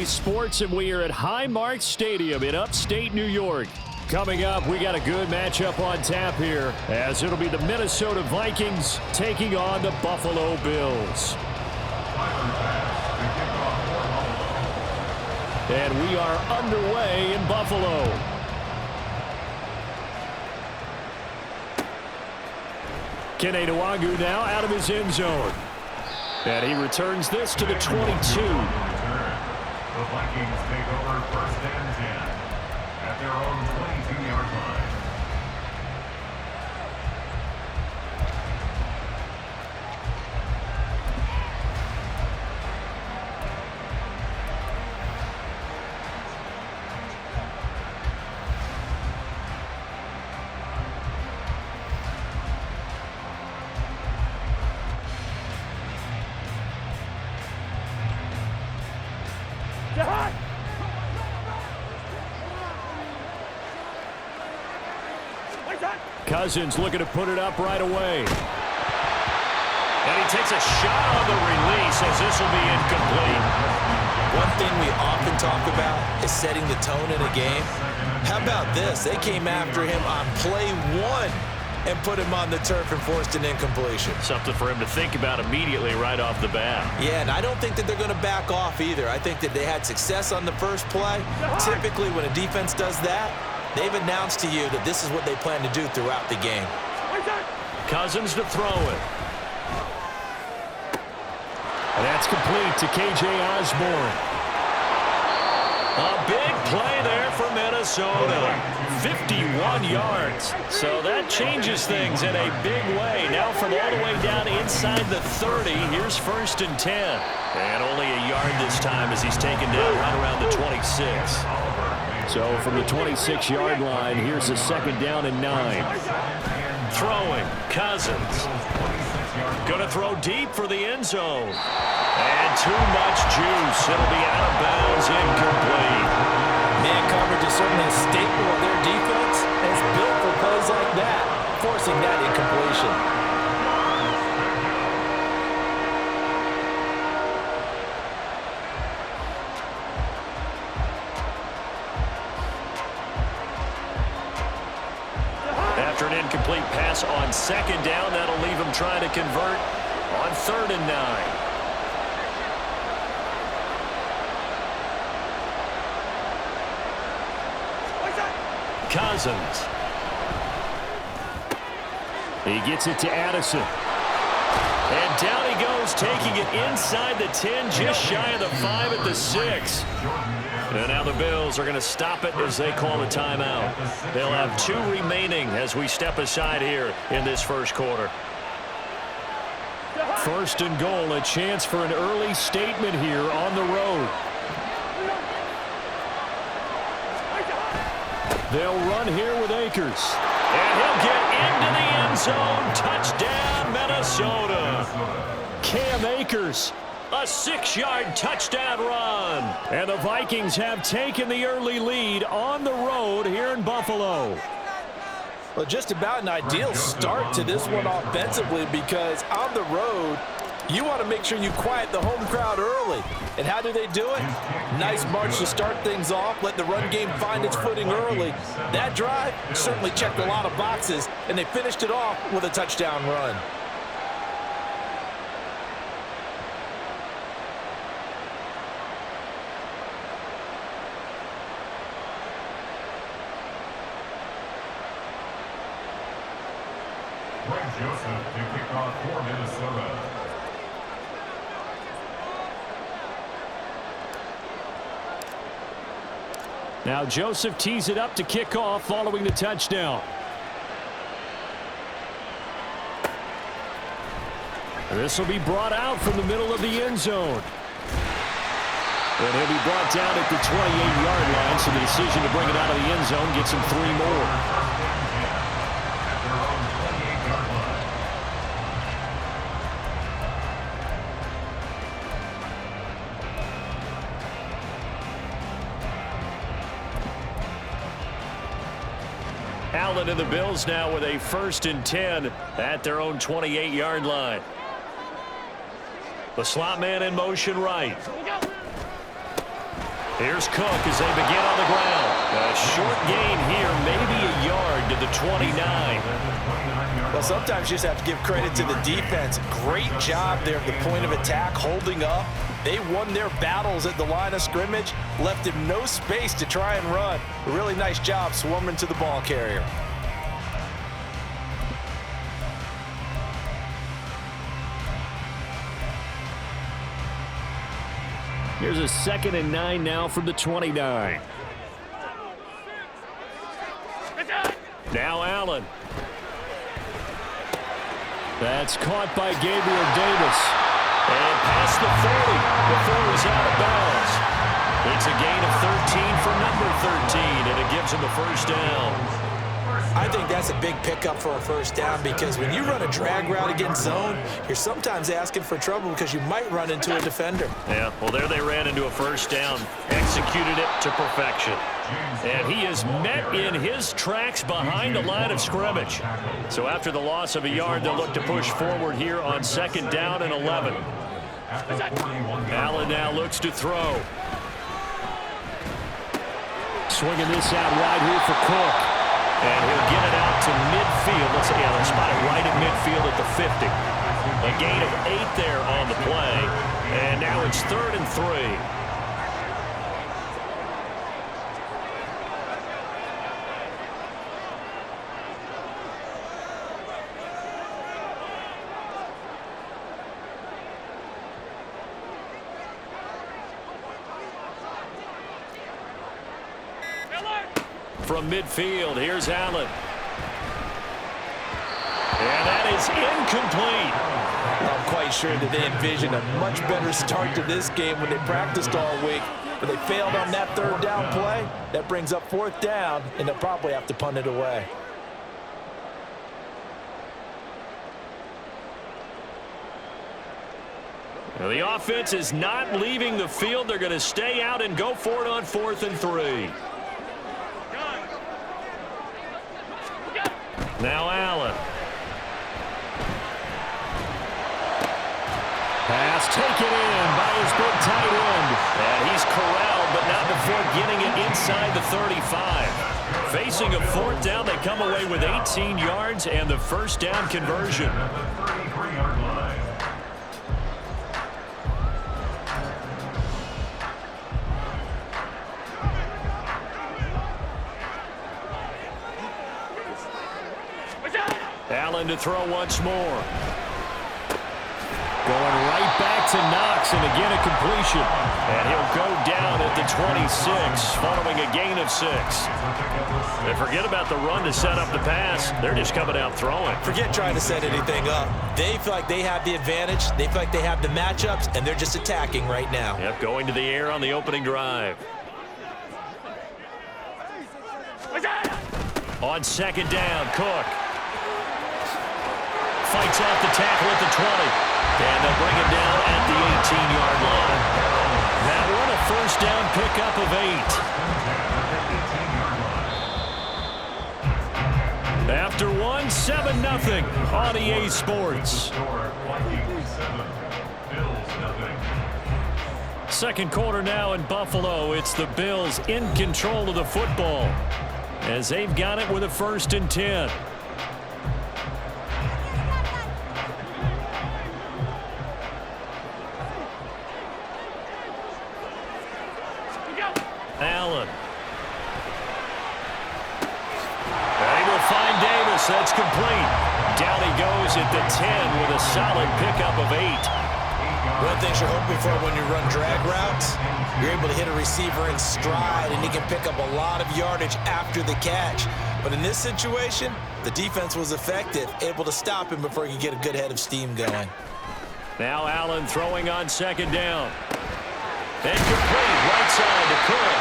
Friday Sports, and we are at Highmark Stadium in upstate New York. Coming up, we got a good matchup on tap here, as it'll be the Minnesota Vikings taking on the Buffalo Bills. And we are underway in Buffalo. Kene Nwagu now out of his end zone. And he returns this to the 22. The Vikings take over first and 10 at their own 22-yard line. Cousins looking to put it up right away. And he takes a shot on the release as this will be incomplete. One thing we often talk about is setting the tone in a game. How about this? They came after him on play 1 and put him on the turf and forced an incompletion. Something for him to think about immediately right off the bat. Yeah, and I don't think that they're going to back off either. I think that they had success on the first play. Typically, when a defense does that, they've announced to you that this is what they plan to do throughout the game. Cousins to throw it. And that's complete to K.J. Osborne. A big play there for Minnesota. 51 yards. So that changes things in a big way. Now from all the way down inside the 30, here's first and 10. And only a yard this time as he's taken down right around the 26. So from the 26-yard line, here's a second down and 9. Throwing, Cousins. Going to throw deep for the end zone. And too much juice. It'll be out of bounds, incomplete. Man coverage is certainly a staple of their defense. It's built for plays like that, forcing that incompletion. After an incomplete pass on second down, that'll leave him trying to convert on 3rd and 9. Cousins. He gets it to Addison. And down he goes, taking it inside the 10, just shy of the 5 at the 6. And now the Bills are going to stop it as they call a timeout. They'll have 2 remaining as we step aside here in this first quarter. First and goal, a chance for an early statement here on the road. They'll run here with Akers. And he'll get into the end zone. Touchdown, Minnesota. Cam Akers. A 6-yard touchdown run. And the Vikings have taken the early lead on the road here in Buffalo. Well, just about an ideal start to this one offensively, because on the road, you want to make sure you quiet the home crowd early. And how do they do it? Nice march to start things off. Let the run game find its footing early. That drive certainly checked a lot of boxes, and they finished it off with a touchdown run. Joseph to kick off for Minnesota. Now Joseph tees it up to kick off following the touchdown. This will be brought out from the middle of the end zone. And he'll be brought down at the 28-yard line, so the decision to bring it out of the end zone gets him 3 more. Allen and the Bills now with a 1st and 10 at their own 28-yard line. The slot man in motion right. Here's Cook as they begin on the ground. A short gain here, maybe a yard to the 29. Well, sometimes you just have to give credit to the defense. Great job there at the point of attack, holding up. They won their battles at the line of scrimmage, left him no space to try and run. A really nice job swarming to the ball carrier. Here's a 2nd and 9 now from the 29. Now Allen. That's caught by Gabriel Davis. And past the 40 before he's out of bounds. It's a gain of 13 for number 13, and it gives him a first down. I think that's a big pickup for a first down because when you run a drag route against zone, you're sometimes asking for trouble because you might run into a defender. Yeah, well, there they ran into a first down, executed it to perfection. And he is met in his tracks behind the line of scrimmage. So after the loss of a yard, they'll look to push forward here on 2nd down and 11. Allen now looks to throw. Swinging this out wide here for Cook. And he'll get it out to midfield. Let's spot it right at midfield at the 50. A gain of 8 there on the play. And now it's 3rd and 3. From midfield, here's Allen. And that is incomplete. I'm quite sure that they envisioned a much better start to this game when they practiced all week. But they failed on that 3rd down play. That brings up 4th down, and they'll probably have to punt it away. Well, the offense is not leaving the field. They're going to stay out and go for it on 4th and 3. Now Allen. Pass taken in by his big tight end. And he's corralled, but not before getting it inside the 35. Facing a 4th down, they come away with 18 yards and the first down conversion. Allen to throw once more. Going right back to Knox, and again a completion. And he'll go down at the 26, following a gain of 6. And forget about the run to set up the pass. They're just coming out throwing. Forget trying to set anything up. They feel like they have the advantage. They feel like they have the matchups, and they're just attacking right now. Yep, going to the air on the opening drive. On 2nd down, Cook. Fights off the tackle at the 20. And they'll bring it down at the 18-yard line. That one a first down pickup of 8. After one, 7-0 on EA Sports. Second quarter now in Buffalo. It's the Bills in control of the football as they've got it with a 1st and 10. Allen. Able to find Davis. That's complete. Down he goes at the 10 with a solid pickup of 8. One of the things you're hoping for when you run drag routes, you're able to hit a receiver in stride, and he can pick up a lot of yardage after the catch. But in this situation, the defense was effective, able to stop him before he could get a good head of steam going. Now Allen throwing on 2nd down. And complete right side to Cook.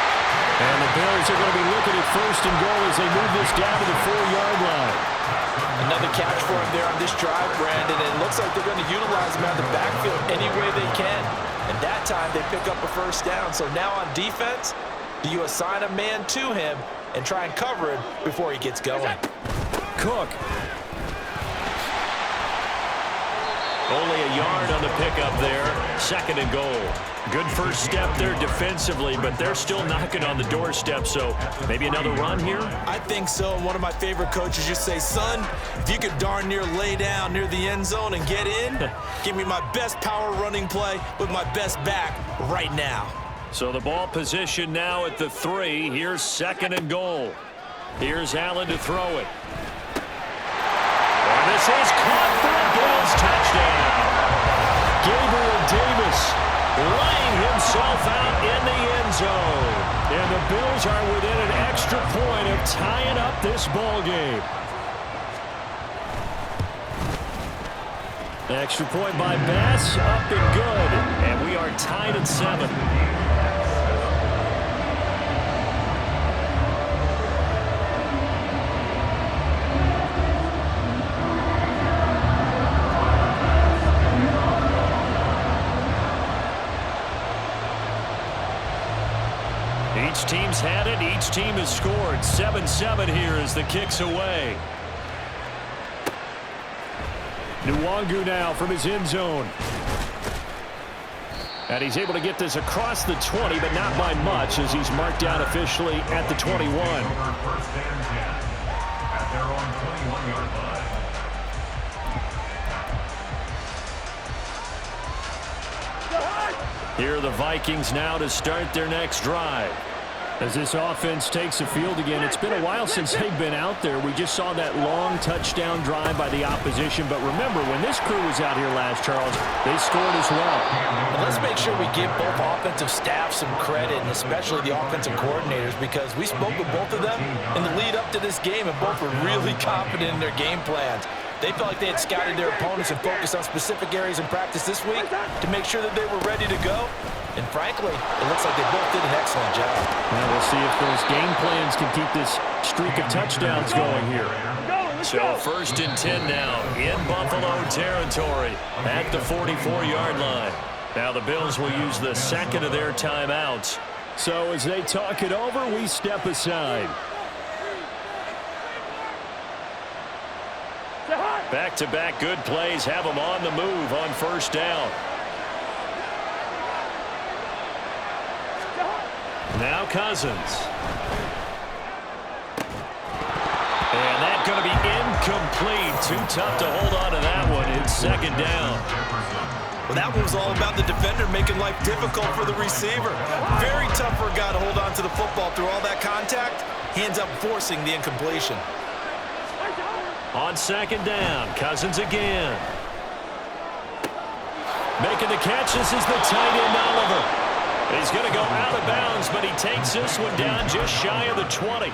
And the Bills are going to be looking at 1st and goal as they move this down to the 4-yard line. Another catch for him there on this drive, Brandon. And it looks like they're going to utilize him out of the backfield any way they can. And that time they pick up a first down. So now on defense, do you assign a man to him and try and cover him before he gets going? Cook. Only a yard on the pickup there. 2nd and goal. Good first step there defensively, but they're still knocking on the doorstep, so maybe another run here? I think so. And one of my favorite coaches just say, son, if you could darn near lay down near the end zone and get in, give me my best power running play with my best back right now. So the ball position now at the 3. Here's 2nd and goal. Here's Allen to throw it. And this is caught for a Bills touchdown. Gabriel Davis laying himself out in the end zone. And the Bills are within an extra point of tying up this ball game. Extra point by Bass, up and good. And we are tied at 7. Each team's had it. Each team has scored. 7-7 here as the kick's away. Nwangu now from his end zone. And he's able to get this across the 20, but not by much as he's marked down officially at the 21. First and 10 at their own 21-yard line. Here are the Vikings now to start their next drive. As this offense takes the field again, it's been a while since they've been out there. We just saw that long touchdown drive by the opposition. But remember, when this crew was out here last, Charles, they scored as well. And let's make sure we give both offensive staffs some credit, and especially the offensive coordinators, because we spoke with both of them in the lead up to this game, and both were really confident in their game plans. They felt like they had scouted their opponents and focused on specific areas in practice this week to make sure that they were ready to go. And frankly, it looks like they both did an excellent job. Now we'll see if those game plans can keep this streak of touchdowns going here. So 1st and 10 now in Buffalo territory at the 44-yard line. Now the Bills will use the 2nd of their timeouts. So as they talk it over, we step aside. Back-to-back good plays have them on the move on 1st down. Now Cousins. And that's going to be incomplete. Too tough to hold on to that one. It's 2nd down. Well, that one was all about the defender making life difficult for the receiver. Very tough for a guy to hold on to the football through all that contact. He ends up forcing the incompletion. On 2nd down, Cousins again. Making the catch, this is the tight end Oliver. He's going to go out of bounds, but he takes this one down just shy of the 20.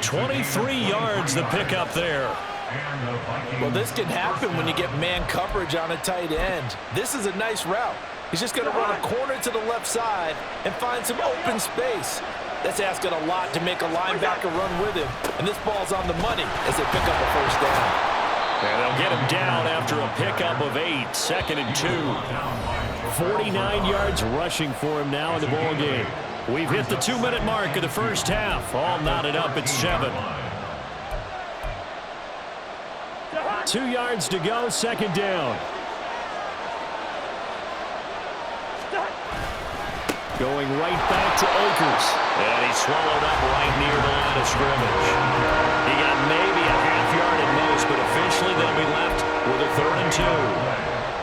23 yards the pickup there. Well, this can happen when you get man coverage on a tight end. This is a nice route. He's just going to run a corner to the left side and find some open space. That's asking a lot to make a linebacker run with him. And this ball's on the money as they pick up a 1st down. And they'll get him down after a pickup of 8. 2nd and 2. 49 yards rushing for him now in the ball game. We've hit the 2-minute mark of the first half. All knotted up at 7. 2 yards to go, 2nd down. Going right back to Akers. And he swallowed up right near the line of scrimmage. He got maybe a half yard at most, but officially they'll be left with a 3rd and 2.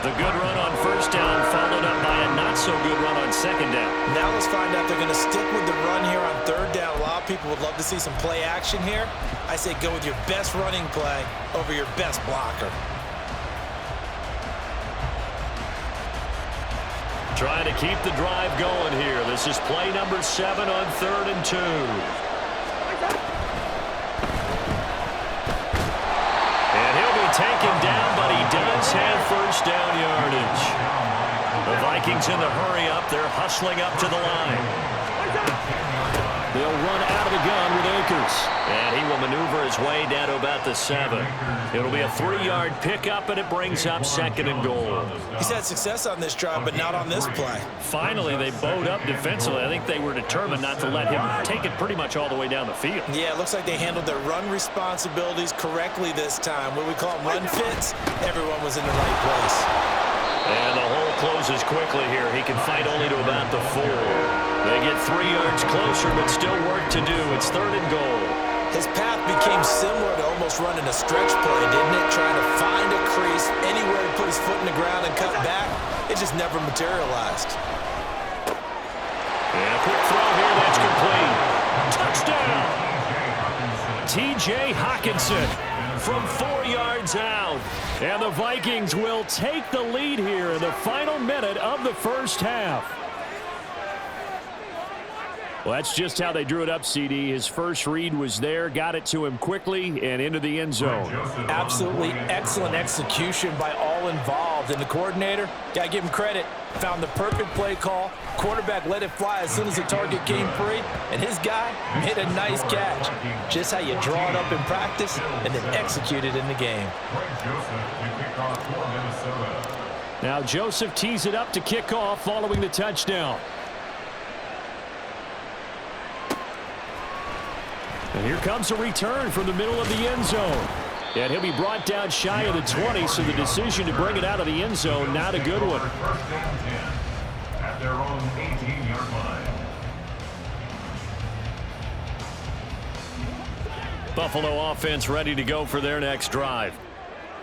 The good run on 1st down followed up by a not-so-good run on 2nd down. Now let's find out they're going to stick with the run here on 3rd down. A lot of people would love to see some play action here. I say go with your best running play over your best blocker. Trying to keep the drive going here. This is play number 7 on 3rd and 2. And he'll be taken down, but he does have 1st down yardage. The Vikings in the hurry up. They're hustling up to the line. They'll run out of the gun with Akers. And he will maneuver his way down to about the 7. It'll be a 3-yard pickup, and it brings up 2nd and goal. He's had success on this drive, but not on this play. Finally, they bowed up defensively. I think they were determined not to let him take it pretty much all the way down the field. Yeah, it looks like they handled their run responsibilities correctly this time. What we call them run fits, everyone was in the right place. And the hole closes quickly here. He can fight only to about the 4. They get 3 yards closer, but still work to do. It's 3rd and goal. His path became similar to almost running a stretch play, didn't it? Trying to find a crease anywhere he put his foot in the ground and cut back. It just never materialized. And a quick throw here. That's complete. Touchdown! T.J. Hockenson from 4 yards out. And the Vikings will take the lead here in the final minute of the first half. Well, that's just how they drew it up, CD. His first read was there, got it to him quickly, and into the end zone. Absolutely excellent execution by all involved. And the coordinator, got to give him credit, found the perfect play call. Quarterback let it fly as soon as the target came free, and his guy made a nice catch. Just how you draw it up in practice and then execute it in the game. Now Joseph tees it up to kick off following the touchdown. And here comes a return from the middle of the end zone. And he'll be brought down shy of the 20, so the decision to bring it out of the end zone, not a good one. At their own 18-yard line. Buffalo offense ready to go for their next drive.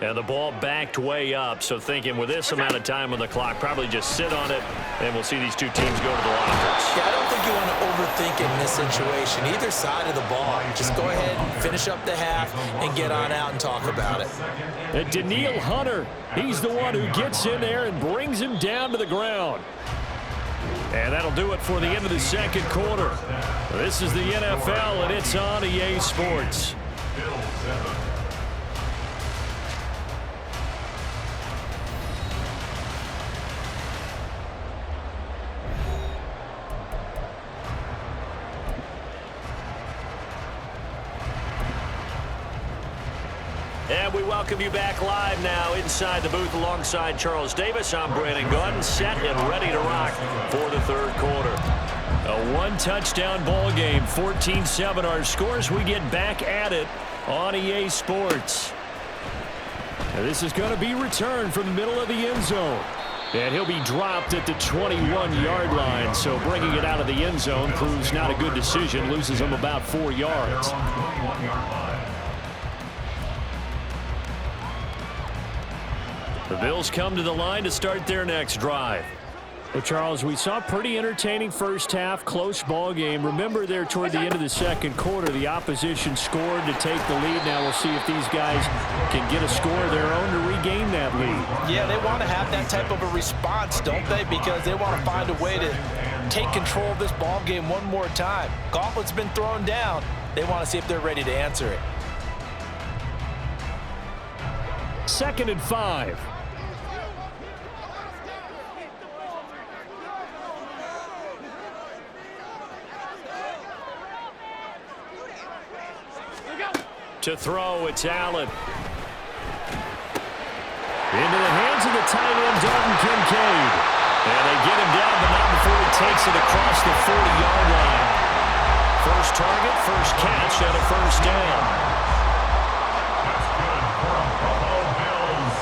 And the ball backed way up, so thinking with this amount of time on the clock, probably just sit on it, and we'll see these two teams go to the lockers. Yeah, I don't think you want to overthink in this situation. Either side of the ball. Just go ahead and finish up the half and get on out and talk about it. And Daniil Hunter, he's the one who gets in there and brings him down to the ground. And that'll do it for the end of the second quarter. This is the NFL, and it's on EA Sports. And we welcome you back live now inside the booth alongside Charles Davis. I'm Brandon Gordon, set and ready to rock for the third quarter. A one-touchdown ball game, 14-7 our scores. We get back at it on EA Sports. Now this is going to be returned from the middle of the end zone. And he'll be dropped at the 21-yard line, so bringing it out of the end zone proves not a good decision, loses him about 4 yards. The Bills come to the line to start their next drive. Well, Charles, we saw a pretty entertaining first half, close ball game. Remember there toward the end of the second quarter, the opposition scored to take the lead. Now we'll see if these guys can get a score of their own to regain that lead. Yeah, they want to have that type of a response, don't they? Because they want to find a way to take control of this ball game one more time. Gauntlet's been thrown down. They want to see if they're ready to answer it. 2nd and 5. To throw, it's Allen. Into the hands of the tight end, Dalton Kincaid. And they get him down, but not before he takes it across the 40-yard line. First target, first catch, and a first down. That's good for the Buffalo Bills.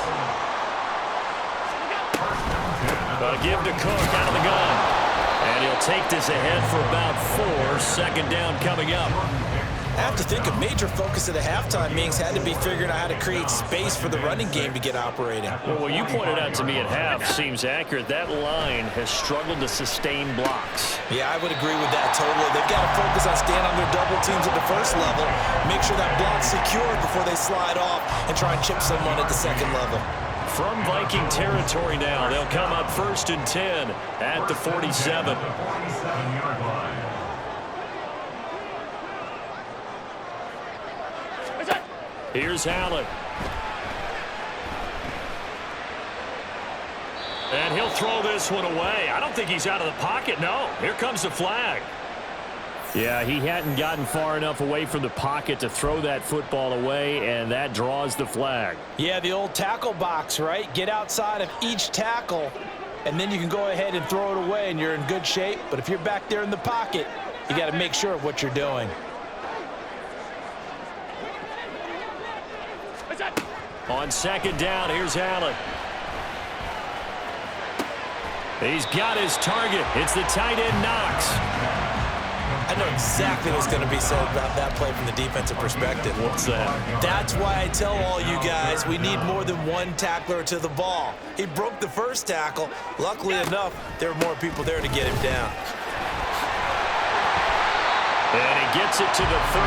Give to Cook out of the gun. And he'll take this ahead for about 4. Second down coming up. I have to think a major focus of the halftime meetings had to be figuring out how to create space for the running game to get operating. Well, what you pointed out to me at half seems accurate. That line has struggled to sustain blocks. Yeah, I would agree with that totally. They've got to focus on staying on their double teams at the first level, make sure that block's secured before they slide off and try and chip someone at the second level. From Viking territory now, they'll come up 1st and 10 at the 47. 47-yard line. Here's Allen. And he'll throw this one away. I don't think he's out of the pocket, no. Here comes the flag. Yeah, he hadn't gotten far enough away from the pocket to throw that football away, and that draws the flag. Yeah, the old tackle box, right? Get outside of each tackle, and then you can go ahead and throw it away, and you're in good shape. But if you're back there in the pocket, you got to make sure of what you're doing. On second down, here's Allen. He's got his target. It's the tight end, Knox. I know exactly what's going to be said about that play from the defensive perspective. What's that? That's why I tell all you guys we need more than one tackler to the ball. He broke the first tackle. Luckily enough, there were more people there to get him down. And he gets it to the 34.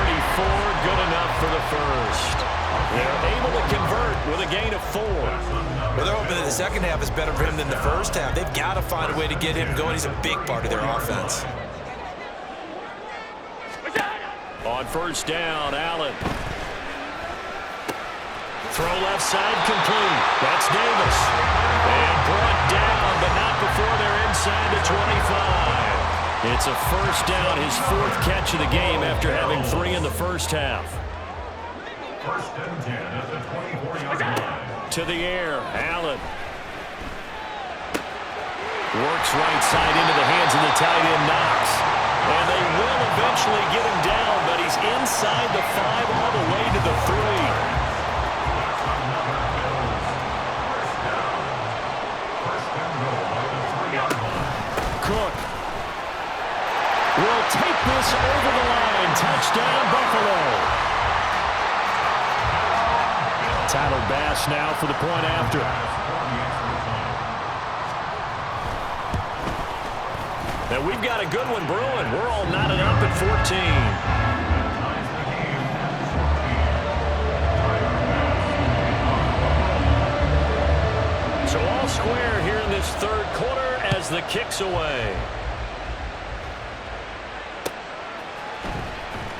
Good enough for the first. They're able to convert with a gain of 4. Well, they're hoping that the second half is better for him than the first half. They've got to find a way to get him going. He's a big part of their offense. On first down, Allen. Throw left side complete. That's Davis. And brought down, but not before they're inside the 25. It's a first down, his 4th catch of the game after having 3 in the first half. First and 10 at the 24-yard line. To the air, Allen. Works right side into the hands of the tight end, Knox. And they will eventually get him down, but he's inside the 5 all the way to the 3. Cook will take this over the line. Touchdown, Buffalo. Tyler Bass now for the point after. Now we've got a good one brewing. We're all knotted up at 14. So all square here in this third quarter as the kick's away.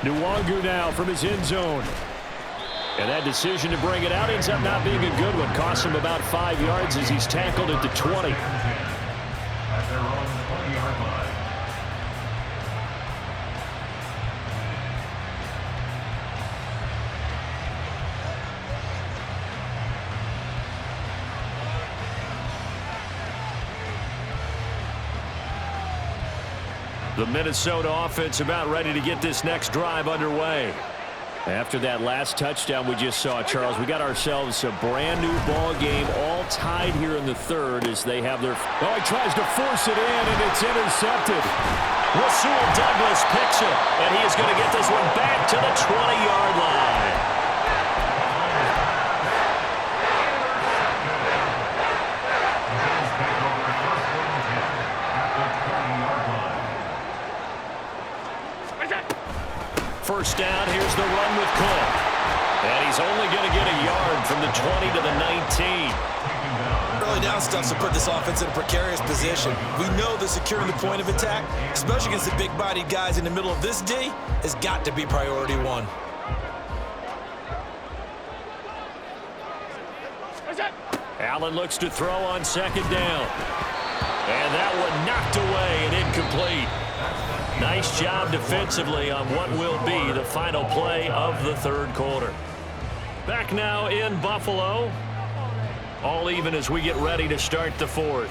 Nwangu now from his end zone. And that decision to bring it out ends up not being a good one. Costs him about 5 yards as he's tackled at the 20. At their own 20-yard line. The Minnesota offense about ready to get this next drive underway. After that last touchdown we just saw, Charles, we got ourselves a brand new ball game, all tied here in the third as they have their... Oh, he tries to force it in, and it's intercepted. Rasul Douglas picks it, and he is going to get this one back to the 20-yard line. First down, here's the run with Cook. And he's only going to get a yard from the 20 to the 19. Early down stuff's to put this offense in a precarious position. We know that securing the point of attack, especially against the big-bodied guys in the middle of this D, has got to be priority 1. Allen looks to throw on second down. And that one knocked away and incomplete. Nice job defensively on what will be the final play of the third quarter. Back now in Buffalo. All even as we get ready to start the fourth.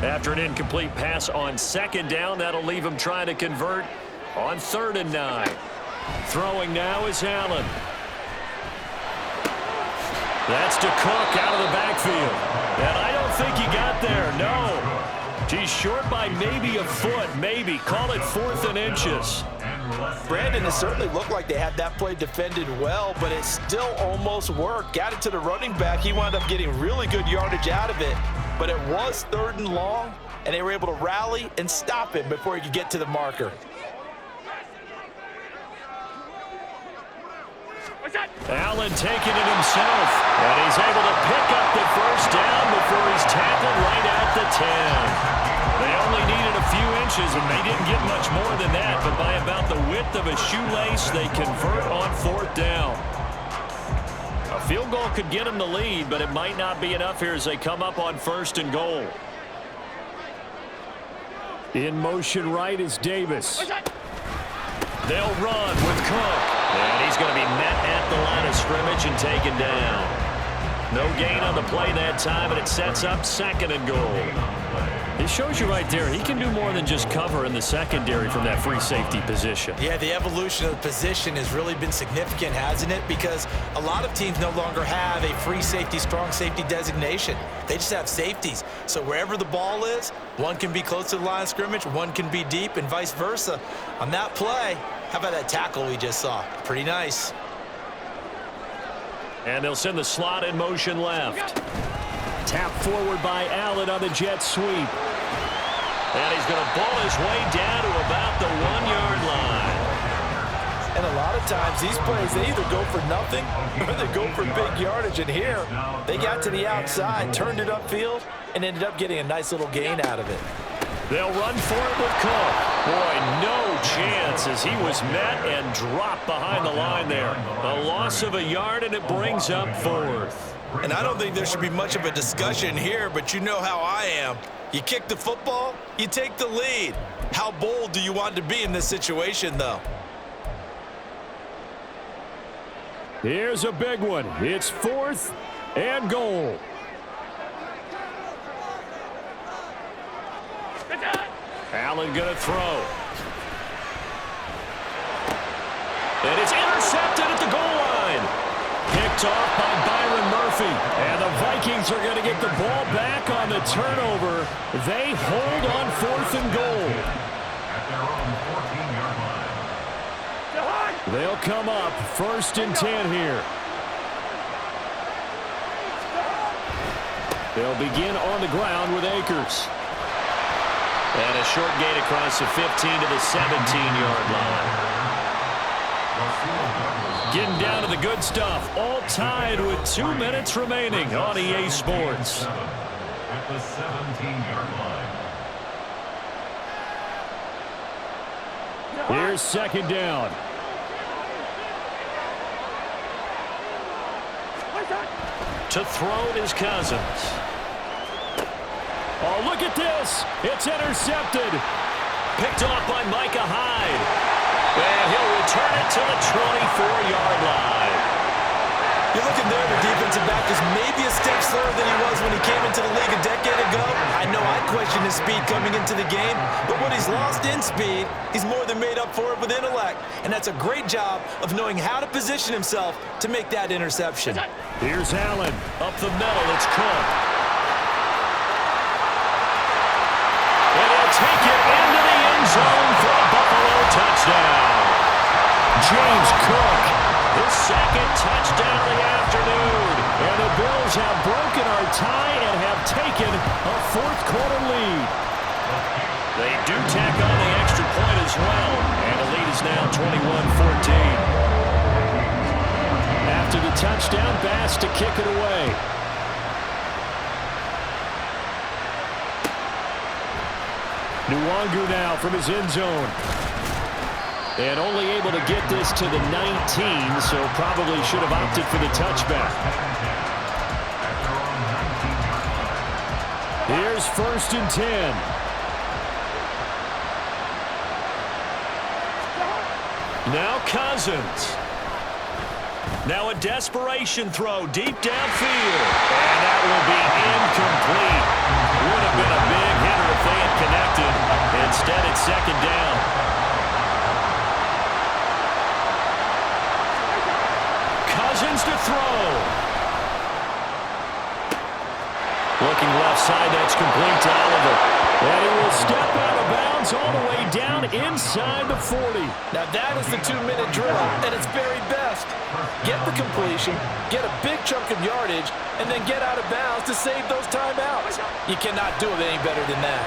After an incomplete pass on second down, that'll leave him trying to convert on 3rd and 9. Throwing now is Allen. That's to Cook out of the backfield. And I don't think he got there, no. He's short by maybe a foot, maybe. Call it 4th and inches. Brandon, it certainly looked like they had that play defended well, but it still almost worked. Got it to the running back. He wound up getting really good yardage out of it. But it was 3rd and long, and they were able to rally and stop him before he could get to the marker. Allen taking it himself, and he's able to pick up the first down before he's tackled right at the 10. They only needed a few inches, and they didn't get much more than that. But by about the width of a shoelace, they convert on 4th down. A field goal could get them the lead, but it might not be enough here as they come up on 1st and goal. In motion right is Davis. They'll run with Cook. And he's going to be met at the line of scrimmage and taken down. No gain on the play that time, and it sets up 2nd and goal. It shows you right there, he can do more than just cover in the secondary from that free safety position. Yeah, the evolution of the position has really been significant, hasn't it? Because a lot of teams no longer have a free safety, strong safety designation. They just have safeties. So wherever the ball is, one can be close to the line of scrimmage, one can be deep, and vice versa. On that play, how about that tackle we just saw? Pretty nice. And they'll send the slot in motion left. Tap forward by Allen on the jet sweep. And he's going to ball his way down to about the 1-yard line. And a lot of times these plays, they either go for nothing or they go for big yardage. And here, they got to the outside, turned it upfield, and ended up getting a nice little gain out of it. They'll run for it with Cook. Boy, no chance as he was met and dropped behind the line there. A loss of a yard, and it brings up 4th. And I don't think there should be much of a discussion here, but you know how I am. You kick the football, you take the lead. How bold do you want to be in this situation, though? Here's a big one. It's 4th and goal. Allen going to throw. And it's intercepted at the goal line. Picked off by Byron Murphy. And the Vikings are going to get the ball back on the turnover. They hold on 4th and goal. At their own 14-yard line. They'll come up 1st and 10 here. They'll begin on the ground with Akers. And a short gain across the 15 to the 17-yard line. Getting down to the good stuff. All tied with 2 minutes remaining on EA Sports. At the 17-yard line. Here's 2nd down. To throw it is Cousins. Oh, look at this. It's intercepted. Picked off by Micah Hyde. And he'll return it to the 24-yard line. You're looking there, the defensive back is maybe a step slower than he was when he came into the league a decade ago. I know I questioned his speed coming into the game, but what he's lost in speed, he's more than made up for it with intellect. And that's a great job of knowing how to position himself to make that interception. Here's Allen. Up the middle, it's Cook. And he'll take it into the end zone for a Buffalo touchdown. James Cook, his 2nd touchdown of the afternoon. And the Bills have broken our tie and have taken a 4th quarter lead. They do tack on the extra point as well. And the lead is now 21-14. After the touchdown, Bass to kick it away. Nwangu now from his end zone. And only able to get this to the 19, so probably should have opted for the touchback. Here's 1st and 10. Now Cousins. Now a desperation throw deep downfield. And that will be incomplete. Would have been a big hitter if they had connected. Instead, it's 2nd down. Cousins to throw. Looking left side, that's complete to Oliver. And he will step out of bounds all the way down inside the 40. Now that is the 2-minute drill at its very best. Get the completion, get a big chunk of yardage, and then get out of bounds to save those timeouts. You cannot do it any better than that.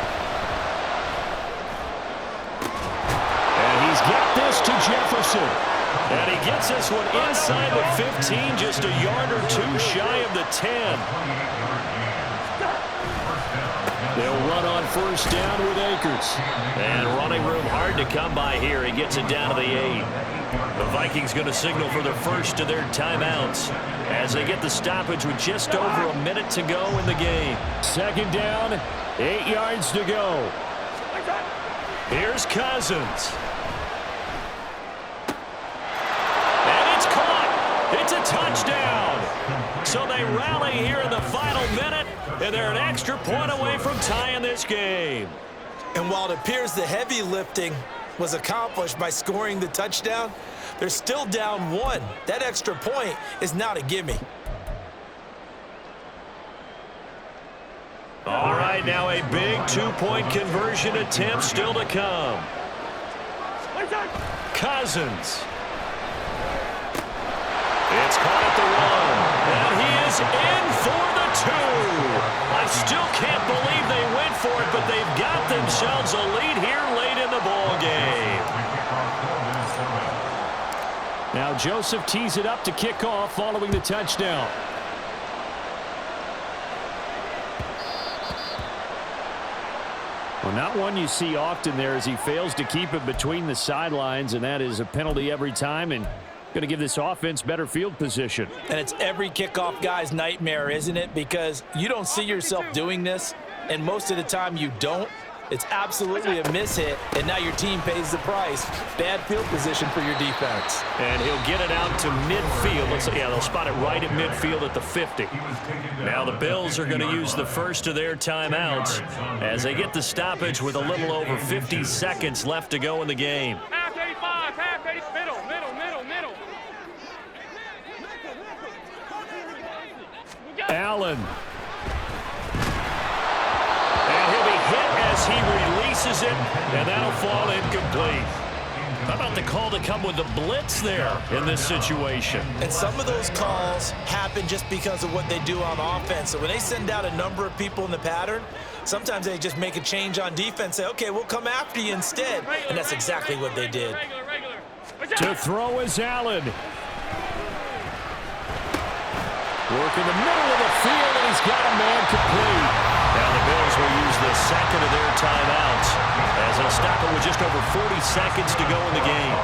And he's got this to Jefferson. And he gets this one inside the 15, just a yard or two shy of the 10. They'll run on first down with Akers. And running room hard to come by here. He gets it down to the 8. The Vikings going to signal for the first of their timeouts as they get the stoppage with just over a minute to go in the game. Second down, 8 yards to go. Here's Cousins. And it's caught. It's a touchdown. So they rally here in the final minute, and they're an extra point away from tying this game. And while it appears the heavy lifting was accomplished by scoring the touchdown, they're still down 1. That extra point is not a gimme. All right, now a big 2-point conversion attempt still to come. Cousins. It's caught at the 1, and he is in for the 2. I still can't believe they went for it, but they've got themselves a lead here late in the ball game. Now Joseph tees it up to kick off following the touchdown. Well, not one you see often there as he fails to keep it between the sidelines, and that is a penalty every time and going to give this offense better field position. And it's every kickoff guy's nightmare, isn't it? Because you don't see yourself doing this, and most of the time you don't. It's absolutely a mishit, and now your team pays the price. Bad field position for your defense. And he'll get it out to midfield. Looks like, yeah, they'll spot it right at midfield at the 50. Now the Bills are going to use the first of their timeouts as they get the stoppage with a little over 50 seconds left to go in the game. Half 85, half 80, middle. Allen. And he'll be hit as he releases it, and that'll fall incomplete. How about the call to come with the blitz there in this situation? And some of those calls happen just because of what they do on offense. So when they send out a number of people in the pattern, sometimes they just make a change on defense, say, okay, we'll come after you instead. And that's exactly what they did. To throw is Allen. Work in the middle of the field, and he's got a man complete. Now the Bills will use the second of their timeouts as they'll stop it with just over 40 seconds to go in the game.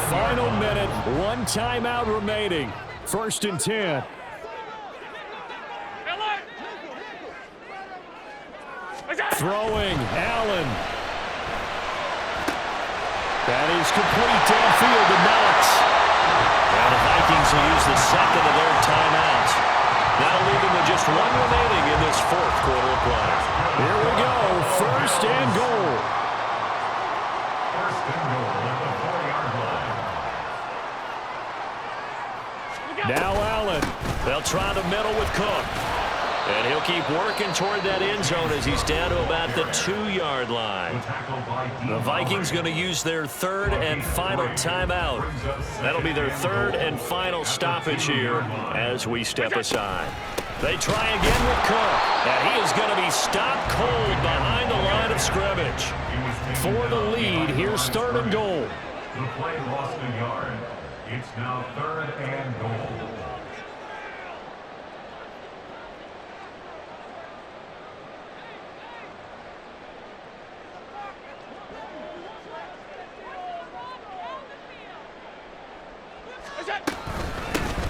Final minute, 1 timeout remaining. 1st and 10. Throwing, Allen. That is complete downfield to Knox. Now the Vikings will use the second of their timeouts. Now leaving with just 1 remaining in this 4th quarter of play. Here we go, 1st and goal. Now Allen. They'll try the middle with Cook. And he'll keep working toward that end zone as he's down to about the 2-yard line. The Vikings going to use their 3rd and final timeout. That'll be their 3rd and final stoppage here as we step aside. They try again with Cook. And he is going to be stopped cold behind the line of scrimmage. For the lead, here's 3rd and goal. The play lost a yard. It's now 3rd and goal.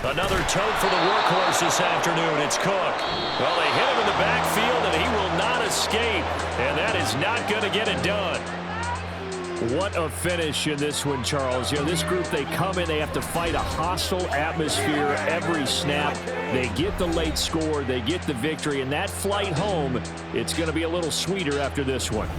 Another tote for the workhorse this afternoon. It's Cook. Well, they hit him in the backfield, and he will not escape. And that is not going to get it done. What a finish in this one, Charles. You know, this group, they come in, they have to fight a hostile atmosphere every snap. They get the late score, they get the victory, and that flight home, it's going to be a little sweeter after this one.